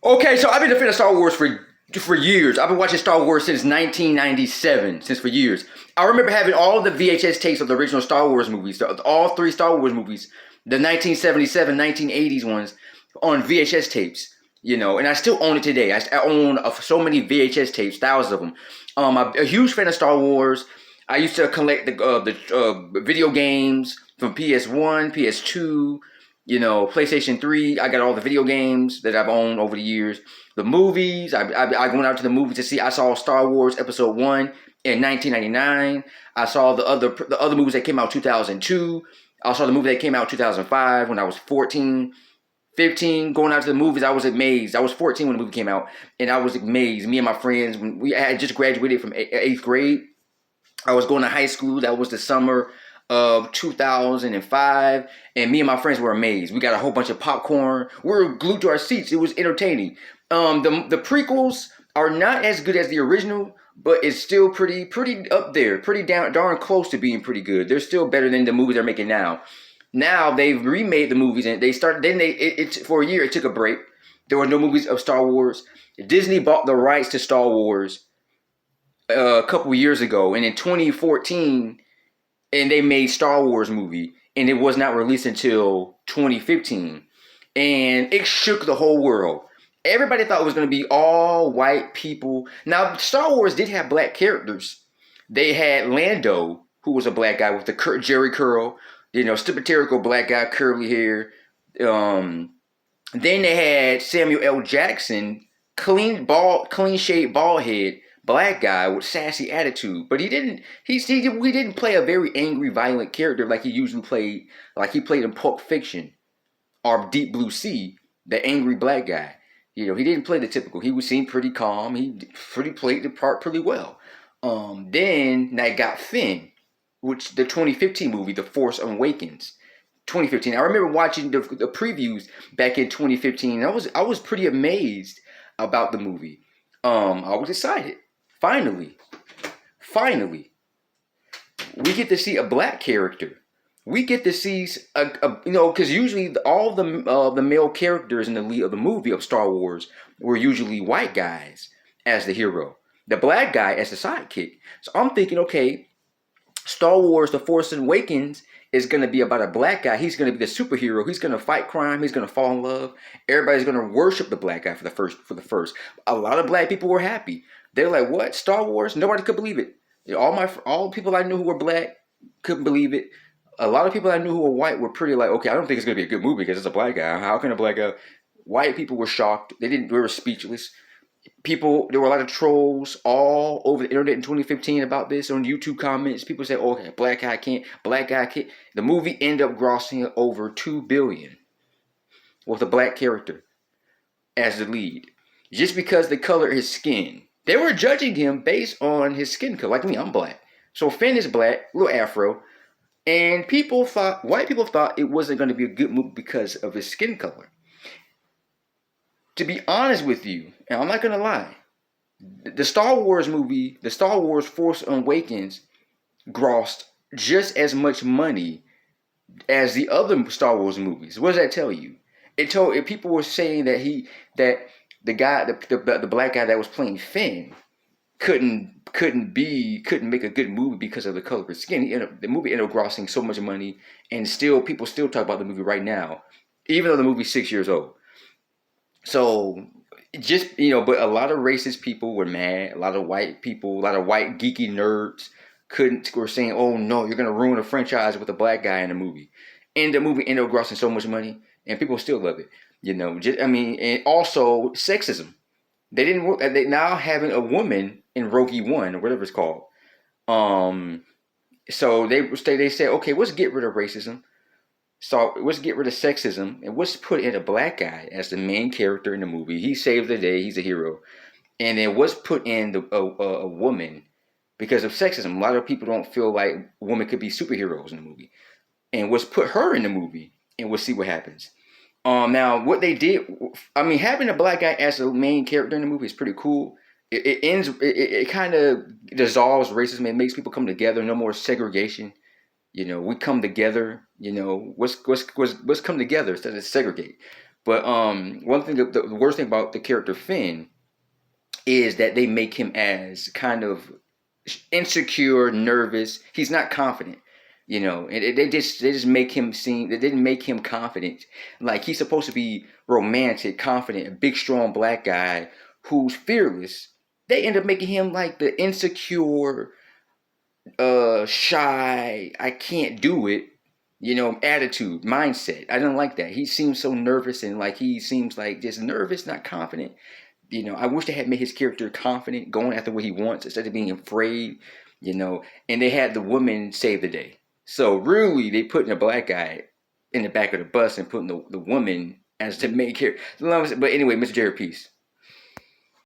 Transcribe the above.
Okay, so I've been a fan of Star Wars for years. I've been watching Star Wars since 1997, since for years. I remember having all the VHS tapes of the original Star Wars movies, all three Star Wars movies, the 1977, 1980s ones, on VHS tapes. And I still own it today. I own so many VHS tapes, thousands of them. I'm a huge fan of Star Wars. I used to collect the video games from PS1, PS2, PlayStation 3. I got all the video games that I've owned over the years. The movies, I went out to the movies to see. I saw Star Wars Episode 1 in 1999. I saw the other movies that came out 2002. I saw the movie that came out 2005 when I was 14, 15. Going out to the movies, I was amazed. I was 14 when the movie came out, and I was amazed. Me and my friends, when we had just graduated from 8th grade, I was going to high school. That was the summer of 2005, and me and my friends were amazed. We got a whole bunch of popcorn. We were glued to our seats. It was entertaining. The prequels are not as good as the original, but it's still pretty up there, pretty darn close to being pretty good. They're still better than the movies they're making now. Now they've remade the movies, and they started. Then for a year it took a break. There were no movies of Star Wars. Disney bought the rights to Star Wars a couple years ago, and in 2014, and they made Star Wars movie, and it was not released until 2015, and it shook the whole world. Everybody thought it was going to be all white people. Now, Star Wars did have black characters. They had Lando, who was a black guy with the Jerry curl, stereotypical black guy, curly hair. Then they had Samuel L. Jackson, clean shaved, bald head, black guy with sassy attitude. But he didn't play a very angry, violent character like he usually played, like he played in Pulp Fiction or Deep Blue Sea, the angry black guy. He didn't play the typical. He seemed pretty calm. He played the part pretty well. Then I got Finn, which the 2015 movie, The Force Awakens. 2015. I remember watching the previews back in 2015. I was pretty amazed about the movie. I was excited. Finally, we get to see a black character. We get to see because usually all the male characters in the lead of the movie of Star Wars were usually white guys as the hero, the black guy as the sidekick. So I'm thinking, okay, Star Wars: The Force Awakens is going to be about a black guy. He's going to be the superhero. He's going to fight crime. He's going to fall in love. Everybody's going to worship the black guy for the first. A lot of black people were happy. They're like, "What? Star Wars?" Nobody could believe it. All the people I knew who were black couldn't believe it. A lot of people I knew who were white were pretty like, okay, I don't think it's going to be a good movie because it's a black guy. How can a black guy? White people were shocked. They were speechless. There were a lot of trolls all over the internet in 2015 about this on YouTube comments. People said, okay, black guy can't. The movie ended up grossing over $2 billion with a black character as the lead. Just because the color of his skin. They were judging him based on his skin color. Like me, I'm black. So Finn is black, little afro. And white people thought it wasn't going to be a good movie because of his skin color. To be honest with you, and I'm not going to lie, the Star Wars movie, the Star Wars Force Awakens, grossed just as much money as the other Star Wars movies. What does that tell you? If people were saying that the black guy that was playing Finn couldn't make a good movie because of the color of his skin. The movie ended up grossing so much money, and people still talk about the movie right now, even though the movie's 6 years old. So but a lot of racist people were mad. A lot of white people, a lot of white geeky nerds were saying, "Oh no, you're gonna ruin a franchise with a black guy in the movie," and the movie ended up grossing so much money, and people still love it. And also sexism. They now having a woman in Rogue One or whatever it's called. So they said, okay, let's get rid of racism. So let's get rid of sexism and let's put in a black guy as the main character in the movie. He saved the day. He's a hero. And then let's put in a woman because of sexism. A lot of people don't feel like women could be superheroes in the movie. And let's put her in the movie and we'll see what happens. Now, what they did, having a black guy as the main character in the movie is pretty cool. It kind of dissolves racism. It makes people come together. No more segregation. We come together. Let's come together instead of segregate. But one thing, the worst thing about the character Finn is that they make him as kind of insecure, nervous. He's not confident, you know. And they just make him seem. They didn't make him confident. Like he's supposed to be romantic, confident, a big, strong black guy who's fearless. They end up making him like the insecure, shy, I can't do it, you know, attitude, mindset. I don't like that. He seems so nervous and like he seems like just nervous, not confident. You know, I wish they had made his character confident, going after what he wants instead of being afraid, you know, and they had the woman save the day. So really they putting a black guy in the back of the bus and putting the woman as the main character. But anyway, Mr. Jerry, peace.